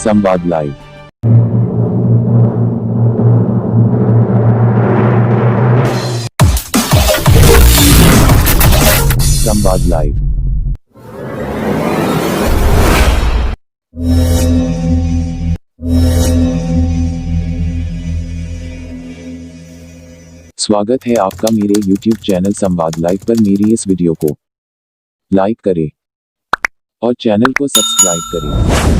संवाद लाइव। संवाद लाइव। स्वागत है आपका मेरे YouTube चैनल संवाद लाइव पर। मेरी इस वीडियो को लाइक करें और चैनल को सब्सक्राइब करें।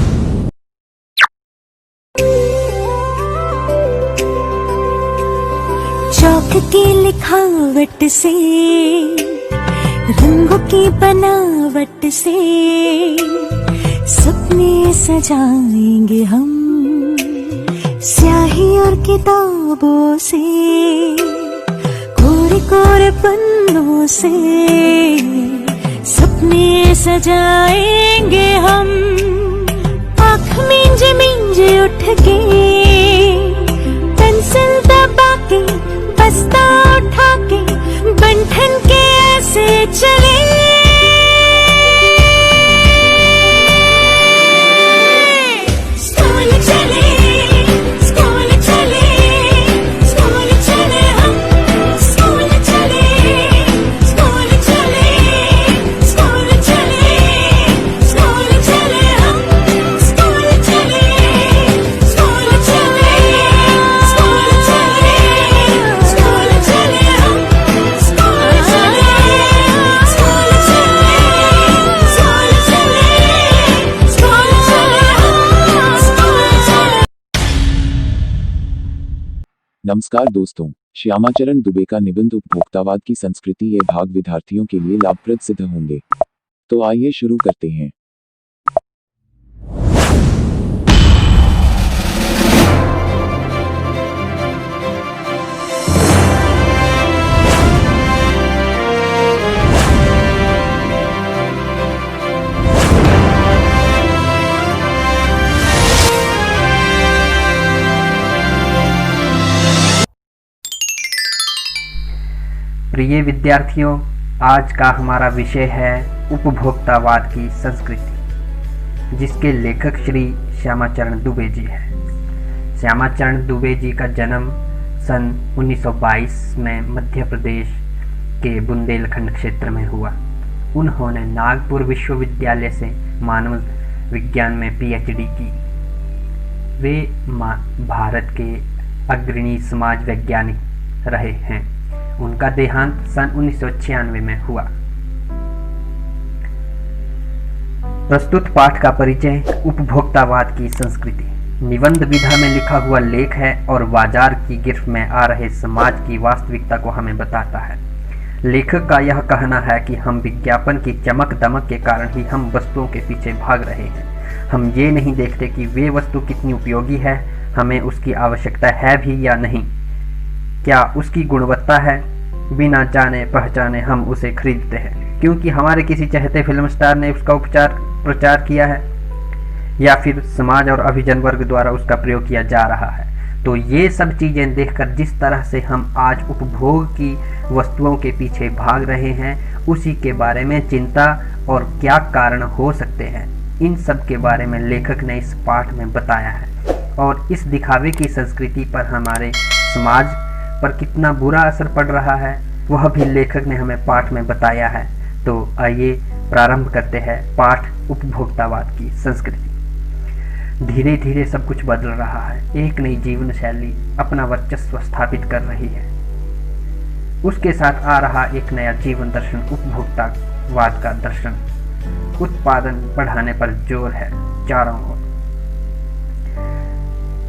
चौक की लिखावट से, रंगों की बनावट से सपने सजाएंगे हम, स्याही और किताबों से, कोरे कोरे पन्नों से सपने सजाएंगे हम। आँख मींजे मींजे उठ के, पेंसिल दबा के, बस्ता उठा के, बंठन के ऐसे चले। स्कूल चले, स्कूल चले, स्कूल चले हम, स्कूल चले, स्कूल चले, स्कूल चले, स्कूल चले हम, स्कूल चले, स्कूल चले, स्कूल चले, स्कूल चले हम, स्कूल चले, स्कूल चले, स्कूल चले, स्कूल चले हम, स्कूल चले। नमस्कार दोस्तों, श्यामाचरण दुबे का निबंध उपभोक्तावाद की संस्कृति ये भाग विद्यार्थियों के लिए लाभप्रद सिद्ध होंगे। तो आइए शुरू करते हैं। प्रिय विद्यार्थियों, आज का हमारा विषय है उपभोक्तावाद की संस्कृति, जिसके लेखक श्री श्यामाचरण दुबे जी हैं। श्यामाचरण दुबे जी का जन्म सन 1922 में मध्य प्रदेश के बुंदेलखंड क्षेत्र में हुआ। उन्होंने नागपुर विश्वविद्यालय से मानव विज्ञान में PhD की। वे भारत के अग्रणी समाज वैज्ञानिक रहे हैं। उनका देहांत सन 1996 में हुआ। प्रस्तुत पाठ का परिचय उपभोक्तावाद की संस्कृति निबंध विधा में लिखा हुआ लेख है और बाजार की गिरफ्त में आ रहे समाज की वास्तविकता को हमें बताता है। लेखक का यह कहना है कि हम विज्ञापन की चमक दमक के कारण ही हम वस्तुओं के पीछे भाग रहे हैं। हम ये नहीं देखते कि वे वस्तु कितनी उपयोगी है, हमें उसकी आवश्यकता है भी या नहीं, क्या उसकी गुणवत्ता है। बिना जाने पहचाने हम उसे खरीदते हैं क्योंकि हमारे किसी चहेते फिल्म स्टार ने उसका प्रचार किया है या फिर समाज और अभिजन वर्ग द्वारा उसका प्रयोग किया जा रहा है। तो ये सब चीज़ें देखकर जिस तरह से हम आज उपभोग की वस्तुओं के पीछे भाग रहे हैं, उसी के बारे में चिंता और क्या कारण हो सकते हैं, इन सब के बारे में लेखक ने इस पाठ में बताया है। और इस दिखावे की संस्कृति पर हमारे समाज पर कितना बुरा असर पड़ रहा है, वह भी लेखक ने हमें पाठ में बताया है। तो आइए प्रारंभ करते हैं पाठ उपभोक्तावाद की संस्कृति। धीरे धीरे सब कुछ बदल रहा है। एक नई जीवन शैली अपना वर्चस्व स्थापित कर रही है। उसके साथ आ रहा एक नया जीवन दर्शन उपभोक्तावाद का दर्शन। उत्पादन बढ़ाने पर जोर है चारों ओर।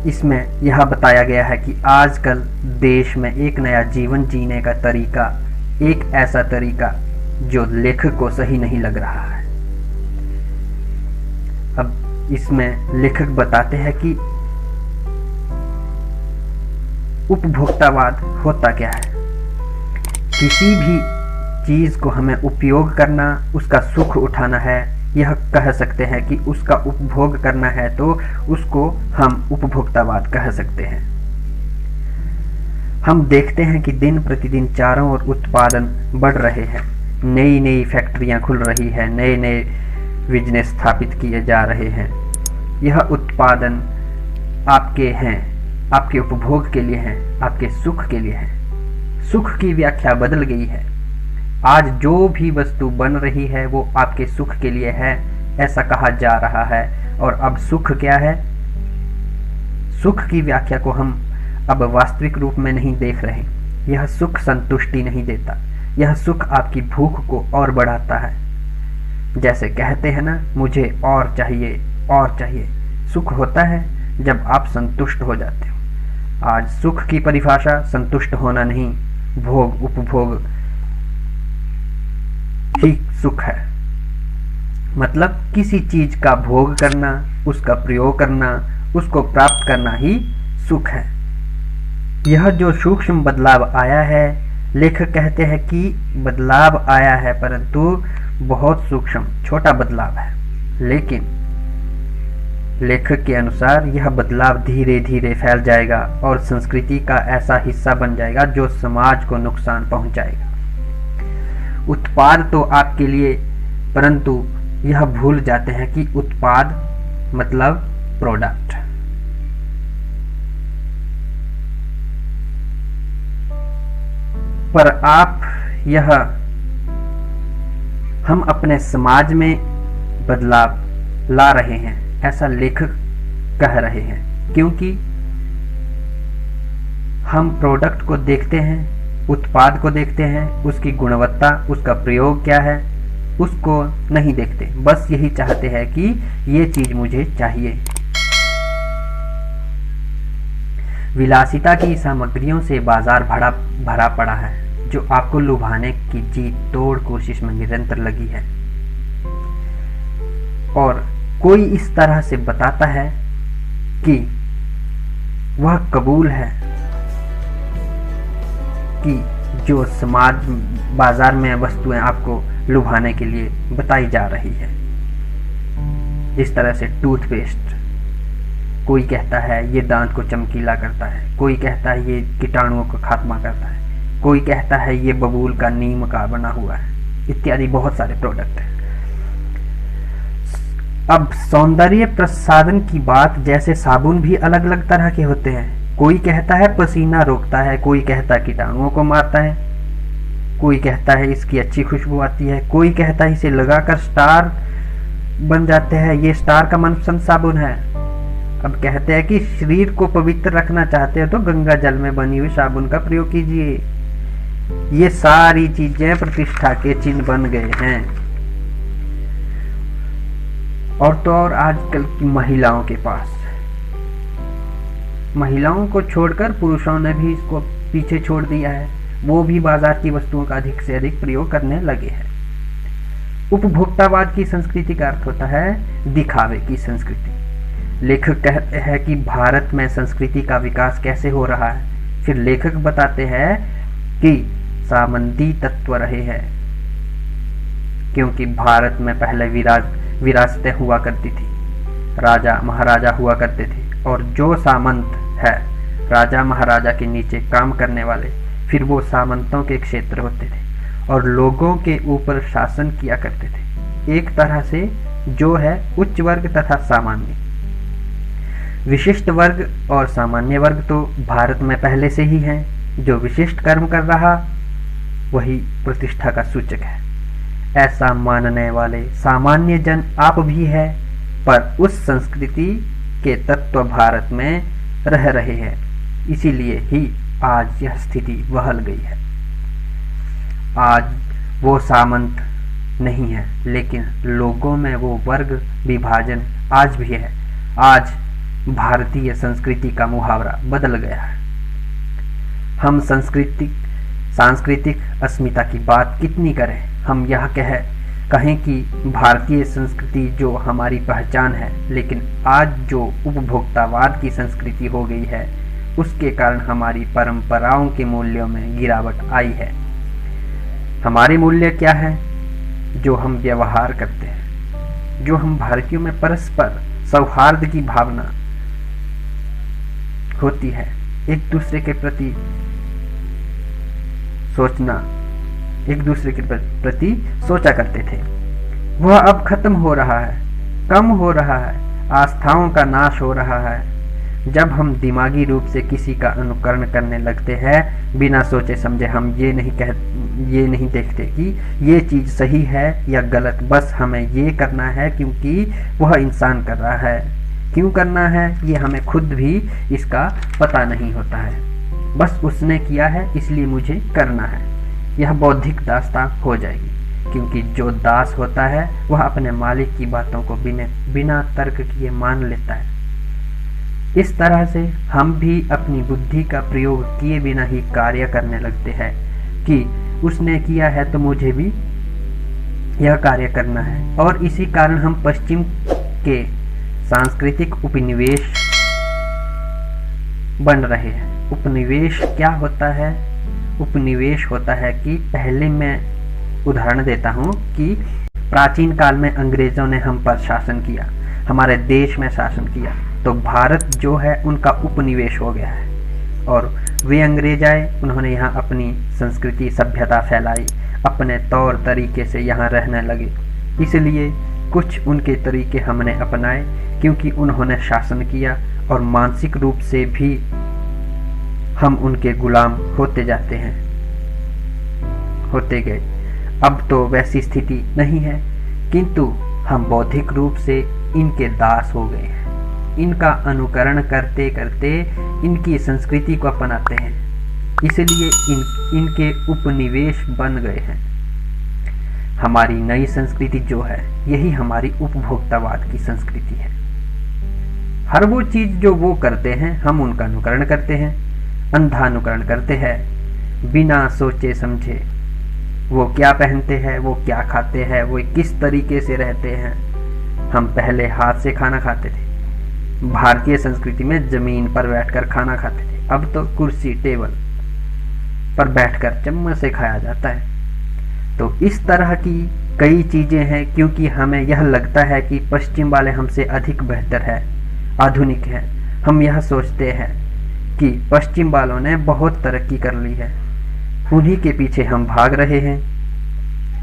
इसमें यह बताया गया है कि आजकल देश में एक नया जीवन जीने का तरीका, एक ऐसा तरीका जो लेखक को सही नहीं लग रहा है। अब इसमें लेखक बताते हैं कि उपभोक्तावाद होता क्या है। किसी भी चीज को हमें उपयोग करना, उसका सुख उठाना है, यह कह सकते हैं कि उसका उपभोग करना है, तो उसको हम उपभोक्तावाद कह सकते हैं। हम देखते हैं कि दिन प्रतिदिन चारों ओर उत्पादन बढ़ रहे हैं, नई नई फैक्ट्रियां खुल रही है, नए नए बिजनेस स्थापित किए जा रहे हैं। यह उत्पादन आपके हैं, आपके उपभोग के लिए हैं, आपके सुख के लिए हैं। सुख की व्याख्या बदल गई है। आज जो भी वस्तु बन रही है वो आपके सुख के लिए है, ऐसा कहा जा रहा है। और अब सुख क्या है? सुख की व्याख्या को हम अब वास्तविक रूप में नहीं देख रहे। यह सुख संतुष्टि नहीं देता, यह सुख आपकी भूख को और बढ़ाता है। जैसे कहते हैं ना, मुझे और चाहिए और चाहिए। सुख होता है जब आप संतुष्ट हो जाते हो। आज सुख की परिभाषा संतुष्ट होना नहीं, भोग उपभोग ही सुख है। मतलब किसी चीज का भोग करना, उसका प्रयोग करना, उसको प्राप्त करना ही सुख है। यह जो सूक्ष्म बदलाव आया है, लेखक कहते हैं कि बदलाव आया है परंतु बहुत सूक्ष्म छोटा बदलाव है, लेकिन लेखक के अनुसार यह बदलाव धीरे धीरे फैल जाएगा और संस्कृति का ऐसा हिस्सा बन जाएगा जो समाज को नुकसान पहुंचाएगा। उत्पाद तो आपके लिए, परंतु यह भूल जाते हैं कि उत्पाद मतलब प्रोडक्ट। पर आप यह हम अपने समाज में बदलाव ला रहे हैं, ऐसा लेखक कह रहे हैं, क्योंकि हम प्रोडक्ट को देखते हैं, उत्पाद को देखते हैं, उसकी गुणवत्ता, उसका प्रयोग क्या है, उसको नहीं देखते। बस यही चाहते हैं कि ये चीज मुझे चाहिए। विलासिता की सामग्रियों से बाजार भरा पड़ा है, जो आपको लुभाने की जी तोड़ कोशिश में निरंतर लगी है। और कोई इस तरह से बताता है कि वह कबूल है कि जो समाज बाजार में वस्तुएं आपको लुभाने के लिए बताई जा रही है। इस तरह से टूथपेस्ट, कोई कहता है ये दांत को चमकीला करता है, कोई कहता है ये कीटाणुओं को खात्मा करता है, कोई कहता है ये बबूल का नीम का बना हुआ है, इत्यादि बहुत सारे प्रोडक्ट हैं। अब सौंदर्य प्रसाधन की बात, जैसे साबुन भी अलग अलग तरह के होते हैं। कोई कहता है पसीना रोकता है, कोई कहता है कीटाणुओं को मारता है, कोई कहता है इसकी अच्छी खुशबू आती है, कोई कहता है इसे लगाकर स्टार बन जाते हैं, ये स्टार का मनपसंद साबुन है। अब कहते हैं कि शरीर को पवित्र रखना चाहते हो तो गंगा जल में बनी हुई साबुन का प्रयोग कीजिए। ये सारी चीजें प्रतिष्ठा के चिन्ह बन गए हैं। और तो और आजकल की महिलाओं के पास, महिलाओं को छोड़कर पुरुषों ने भी इसको पीछे छोड़ दिया है। वो भी बाजार की वस्तुओं का अधिक से अधिक प्रयोग करने लगे हैं। उपभोक्तावाद की संस्कृति का अर्थ होता है दिखावे की संस्कृति। लेखक कहते हैं कि भारत में संस्कृति का विकास कैसे हो रहा है। फिर लेखक बताते हैं कि सामंती तत्व रहे हैं, क्योंकि भारत में पहले विरासतें हुआ करती थी, राजा महाराजा हुआ करते थे, और जो सामंत है राजा महाराजा के नीचे काम करने वाले, फिर वो सामंतों के क्षेत्र होते थे और लोगों के ऊपर शासन किया करते थे। एक तरह से जो है उच्च वर्ग तथा सामान्य। विशिष्ट वर्ग और सामान्य वर्ग तो भारत में पहले से ही हैं। जो विशिष्ट कर्म कर रहा वही प्रतिष्ठा का सूचक है, ऐसा मानने वाले सामान्य जन आप भी है, पर उस संस्कृति के तत्व भारत में रह रहे हैं, इसीलिए ही आज यह स्थिति बहल गई है। आज वो सामंत नहीं है, लेकिन लोगों में वो वर्ग विभाजन आज भी है। आज भारतीय संस्कृति का मुहावरा बदल गया है। हम सांस्कृतिक अस्मिता की बात कितनी करें, हम यह कहें कि भारतीय संस्कृति जो हमारी पहचान है, लेकिन आज जो उपभोक्तावाद की संस्कृति हो गई है, उसके कारण हमारी परंपराओं के मूल्यों में गिरावट आई है। हमारे मूल्य क्या है? जो हम व्यवहार करते हैं, जो हम भारतीयों में परस्पर सौहार्द की भावना होती है, एक दूसरे के प्रति सोचना, एक दूसरे के प्रति सोचा करते थे, वह अब खत्म हो रहा है, कम हो रहा है। आस्थाओं का नाश हो रहा है। जब हम दिमागी रूप से किसी का अनुकरण करने लगते हैं, बिना सोचे समझे हम ये नहीं देखते कि ये चीज़ सही है या गलत, बस हमें ये करना है क्योंकि वह इंसान कर रहा है। क्यों करना है ये हमें खुद भी इसका पता नहीं होता है, बस उसने किया है इसलिए मुझे करना है। यह बौद्धिक दासता हो जाएगी, क्योंकि जो दास होता है वह अपने मालिक की बातों को बिना तर्क किए मान लेता है। इस तरह से हम भी अपनी बुद्धि का प्रयोग किए बिना ही कार्य करने लगते हैं कि उसने किया है तो मुझे भी यह कार्य करना है, और इसी कारण हम पश्चिम के सांस्कृतिक उपनिवेश बन रहे हैं। उपनिवेश क्या होता है? उपनिवेश होता है कि पहले मैं उदाहरण देता हूँ कि प्राचीन काल में अंग्रेजों ने हम पर शासन किया, हमारे देश में शासन किया, तो भारत जो है उनका उपनिवेश हो गया है। और वे अंग्रेज आए, उन्होंने यहाँ अपनी संस्कृति सभ्यता फैलाई, अपने तौर तरीके से यहाँ रहने लगे। इसलिए कुछ उनके तरीके हमने अपनाए, क्योंकि उन्होंने शासन किया, और मानसिक रूप से भी हम उनके गुलाम होते जाते हैं, होते गए। अब तो वैसी स्थिति नहीं है, किंतु हम बौद्धिक रूप से इनके दास हो गए हैं। इनका अनुकरण करते करते इनकी संस्कृति को अपनाते हैं, इसलिए इनके उपनिवेश बन गए हैं। हमारी नई संस्कृति जो है, यही हमारी उपभोक्तावाद की संस्कृति है। हर वो चीज जो वो करते हैं हम उनका अनुकरण करते हैं, अंधा अनुकरण करते हैं, बिना सोचे समझे। वो क्या पहनते हैं, वो क्या खाते हैं, वो किस तरीके से रहते हैं। हम पहले हाथ से खाना खाते थे, भारतीय संस्कृति में जमीन पर बैठकर खाना खाते थे, अब तो कुर्सी टेबल पर बैठकर चम्मच से खाया जाता है। तो इस तरह की कई चीजें हैं, क्योंकि हमें यह लगता है कि पश्चिम वाले हमसे अधिक बेहतर है, आधुनिक है। हम यह सोचते हैं कि पश्चिम वालों ने बहुत तरक्की कर ली है, उन्हीं के पीछे हम भाग रहे हैं।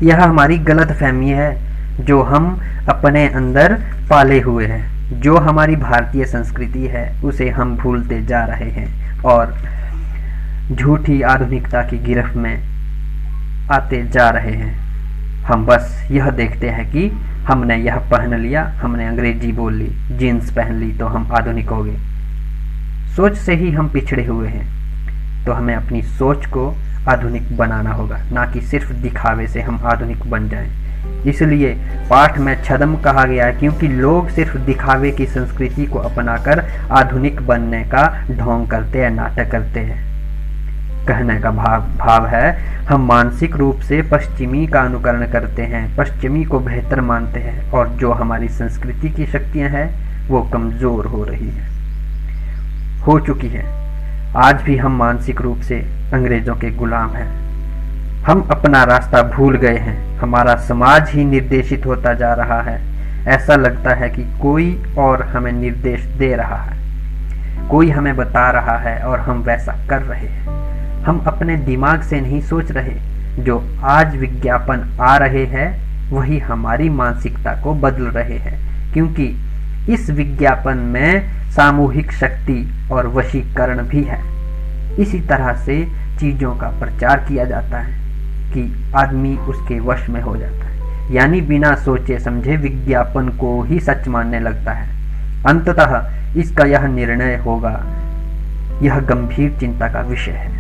यह हमारी गलत फहमी है जो हम अपने अंदर पाले हुए हैं। जो हमारी भारतीय संस्कृति है उसे हम भूलते जा रहे हैं और झूठी आधुनिकता की गिरफ्त में आते जा रहे हैं। हम बस यह देखते हैं कि हमने यह पहन लिया, हमने अंग्रेजी बोल ली, जीन्स पहन ली तो हम आधुनिक हो गए। सोच से ही हम पिछड़े हुए हैं, तो हमें अपनी सोच को आधुनिक बनाना होगा, ना कि सिर्फ दिखावे से हम आधुनिक बन जाएं। इसलिए पाठ में छद्म कहा गया है, क्योंकि लोग सिर्फ दिखावे की संस्कृति को अपनाकर आधुनिक बनने का ढोंग करते हैं, नाटक करते हैं। कहने का भाव है हम मानसिक रूप से पश्चिमी का अनुकरण करते हैं, पश्चिमी को बेहतर मानते हैं, और जो हमारी संस्कृति की शक्तियां हैं वो कमजोर हो रही है, हो चुकी है। आज भी हम मानसिक रूप से अंग्रेजों के गुलाम हैं। हम अपना रास्ता भूल गए हैं, हमारा समाज ही निर्देशित होता जा रहा है। ऐसा लगता है कि कोई और हमें निर्देश दे रहा है, कोई हमें बता रहा है और हम वैसा कर रहे हैं। हम अपने दिमाग से नहीं सोच रहे। जो आज विज्ञापन आ रहे हैं वही हमारी मानसिकता को बदल रहे हैं, क्योंकि इस विज्ञापन में सामूहिक शक्ति और वशीकरण भी है। इसी तरह से चीजों का प्रचार किया जाता है कि आदमी उसके वश में हो जाता है, यानी बिना सोचे समझे विज्ञापन को ही सच मानने लगता है। अंततः इसका यह निर्णय होगा, यह गंभीर चिंता का विषय है।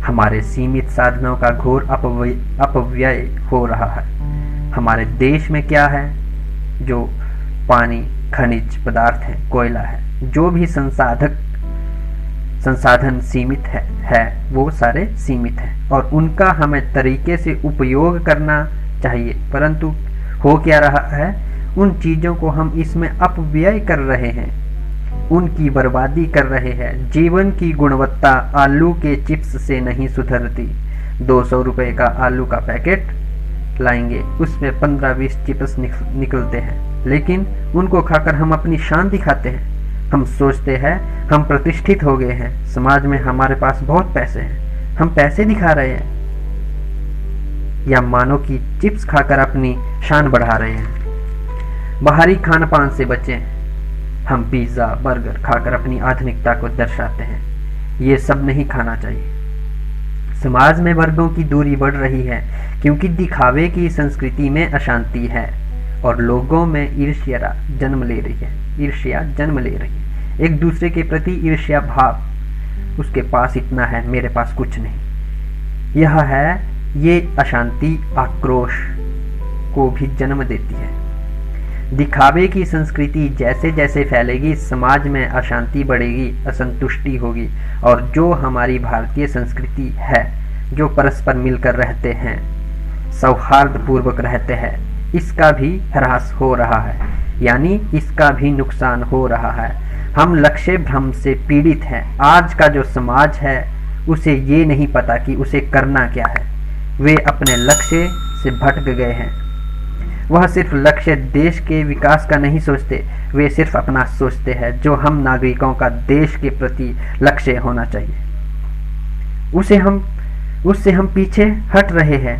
हमारे सीमित साधनों का घोर अपव्यय हो रहा है। हमारे देश में क्या है? जो पानी, खनिज पदार्थ है, कोयला है, जो भी संसाधन सीमित है वो सारे सीमित हैं और उनका हमें तरीके से उपयोग करना चाहिए। परंतु हो क्या रहा है, उन चीज़ों को हम इसमें अपव्यय कर रहे हैं, उनकी बर्बादी कर रहे हैं। जीवन की गुणवत्ता आलू के चिप्स से नहीं सुधरती। 200 रुपये का आलू का पैकेट लाएंगे, उसमें 15-20 चिप्स निकलते हैं, लेकिन उनको खाकर हम अपनी शान दिखाते हैं। हम सोचते हैं हम प्रतिष्ठित हो गए हैं, समाज में हमारे पास बहुत पैसे हैं, हम पैसे दिखा रहे हैं, या मानो कि चिप्स खाकर अपनी शान बढ़ा रहे हैं। बाहरी खान पान से बचें। हम पिज्ज़ा बर्गर खाकर अपनी आधुनिकता को दर्शाते हैं, ये सब नहीं खाना चाहिए। समाज में वर्गों की दूरी बढ़ रही है क्योंकि दिखावे की संस्कृति में अशांति है और लोगों में ईर्ष्या जन्म ले रही है। एक दूसरे के प्रति ईर्ष्या भाव, उसके पास इतना है, मेरे पास कुछ नहीं, ये अशांति आक्रोश को भी जन्म देती है। दिखावे की संस्कृति जैसे जैसे फैलेगी, समाज में अशांति बढ़ेगी, असंतुष्टि होगी और जो हमारी भारतीय संस्कृति है, जो परस्पर मिलकर रहते हैं, सौहार्द पूर्वक रहते हैं, इसका भी ह्रास हो रहा है, यानी इसका भी नुकसान हो रहा है। हम लक्ष्य भ्रम से पीड़ित हैं। आज का जो समाज है उसे ये नहीं पता कि उसे करना क्या है। वे अपने लक्ष्य से भटक गए हैं। वह सिर्फ लक्ष्य देश के विकास का नहीं सोचते, वे सिर्फ अपना सोचते हैं। जो हम नागरिकों का देश के प्रति लक्ष्य होना चाहिए, उससे हम पीछे हट रहे हैं।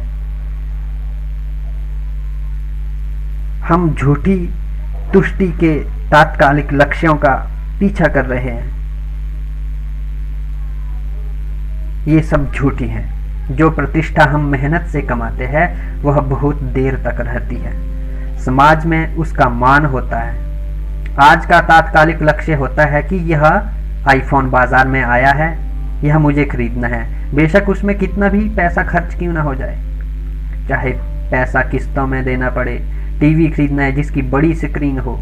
हम झूठी तुष्टि के तात्कालिक लक्ष्यों का पीछा कर रहे हैं। ये सब झूठी हैं। जो प्रतिष्ठा हम मेहनत से कमाते हैं वह बहुत देर तक रहती है। समाज में उसका मान होता है। आज का तात्कालिक लक्ष्य होता है कि यह आईफोन बाजार में आया है, यह मुझे खरीदना है, बेशक उसमें कितना भी पैसा खर्च क्यों ना हो जाए, चाहे पैसा किस्तों में देना पड़े। टीवी खरीदना है जिसकी बड़ी स्क्रीन हो।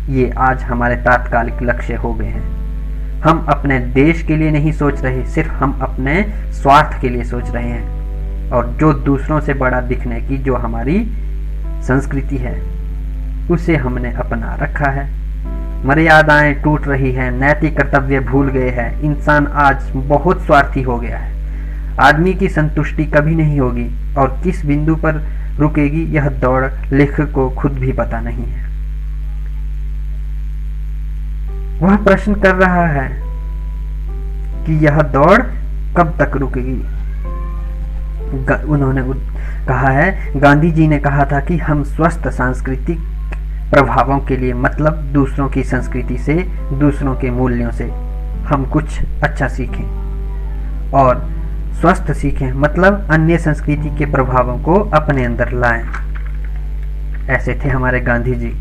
ये आज हमारे तात्कालिक लक्ष्य हो गए हैं। हम अपने देश के लिए नहीं सोच रहे, सिर्फ हम अपने स्वार्थ के लिए सोच रहे हैं। और जो दूसरों से बड़ा दिखने की जो हमारी संस्कृति है उसे हमने अपना रखा है। मर्यादाएं टूट रही हैं, नैतिक कर्तव्य भूल गए हैं। इंसान आज बहुत स्वार्थी हो गया है। आदमी की संतुष्टि कभी नहीं होगी और किस बिंदु पर रुकेगी यह दौड़ लेखक को खुद भी पता नहीं है। वह प्रश्न कर रहा है कि यह दौड़ कब तक रुकेगी। उन्होंने कहा है, गांधी जी ने कहा था कि हम स्वस्थ सांस्कृतिक प्रभावों के लिए, मतलब दूसरों की संस्कृति से, दूसरों के मूल्यों से हम कुछ अच्छा सीखें और स्वस्थ सीखें, मतलब अन्य संस्कृति के प्रभावों को अपने अंदर लाएं। ऐसे थे हमारे गांधी जी।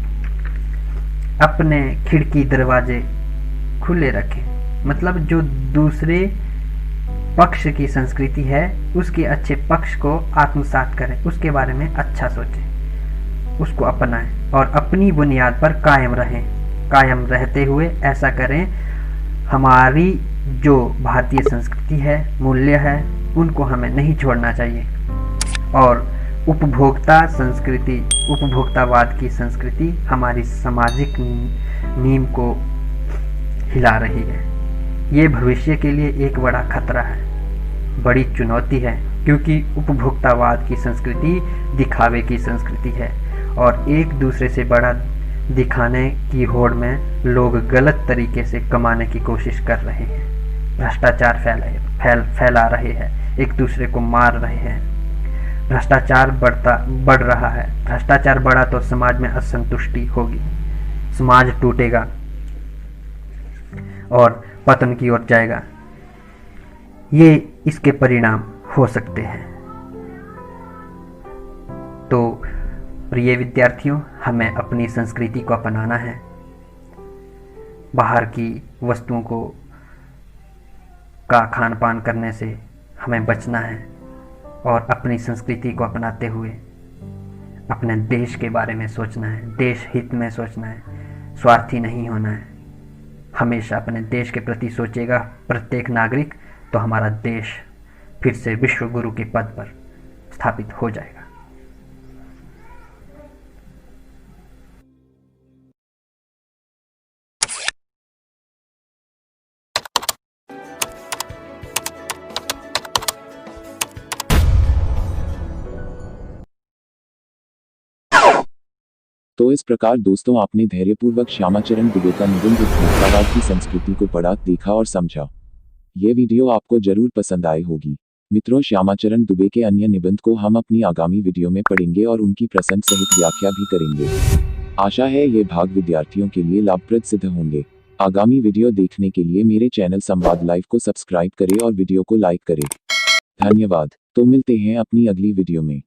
अपने खिड़की दरवाजे खुले रखें, मतलब जो दूसरे पक्ष की संस्कृति है उसके अच्छे पक्ष को आत्मसात करें, उसके बारे में अच्छा सोचें, उसको अपनाएं और अपनी बुनियाद पर कायम रहें। कायम रहते हुए ऐसा करें, हमारी जो भारतीय संस्कृति है, मूल्य है, उनको हमें नहीं छोड़ना चाहिए। और उपभोक्तावाद की संस्कृति हमारी सामाजिक नींव को हिला रही है। ये भविष्य के लिए एक बड़ा खतरा है, बड़ी चुनौती है, क्योंकि उपभोक्तावाद की संस्कृति दिखावे की संस्कृति है और एक दूसरे से बड़ा दिखाने की होड़ में लोग गलत तरीके से कमाने की कोशिश कर रहे हैं। भ्रष्टाचार फैला रहे हैं, एक दूसरे को मार रहे हैं। भ्रष्टाचार बढ़ रहा है। भ्रष्टाचार बढ़ा तो समाज में असंतुष्टि होगी, समाज टूटेगा और पतन की ओर जाएगा। ये इसके परिणाम हो सकते हैं। तो प्रिय विद्यार्थियों, हमें अपनी संस्कृति को अपनाना है, बाहर की वस्तुओं का खान पान करने से हमें बचना है और अपनी संस्कृति को अपनाते हुए अपने देश के बारे में सोचना है, देश हित में सोचना है, स्वार्थी नहीं होना है। हमेशा अपने देश के प्रति सोचेगा प्रत्येक नागरिक, तो हमारा देश फिर से विश्व गुरु के पद पर स्थापित हो जाएगा। तो इस प्रकार दोस्तों, आपने धैर्यपूर्वक श्यामाचरण दुबे का निबंध उपभोक्तावाद की संस्कृति को पढ़ा, देखा और समझा। ये वीडियो आपको जरूर पसंद आई होगी। मित्रों, श्यामाचरण दुबे के अन्य निबंध को हम अपनी आगामी वीडियो में पढ़ेंगे और उनकी प्रसंग सहित व्याख्या भी करेंगे। आशा है ये भाग विद्यार्थियों के लिए लाभप्रद सिद्ध होंगे। आगामी वीडियो देखने के लिए मेरे चैनल संवाद लाइव को सब्सक्राइब करें और वीडियो को लाइक करें। धन्यवाद। तो मिलते हैं अपनी अगली वीडियो में।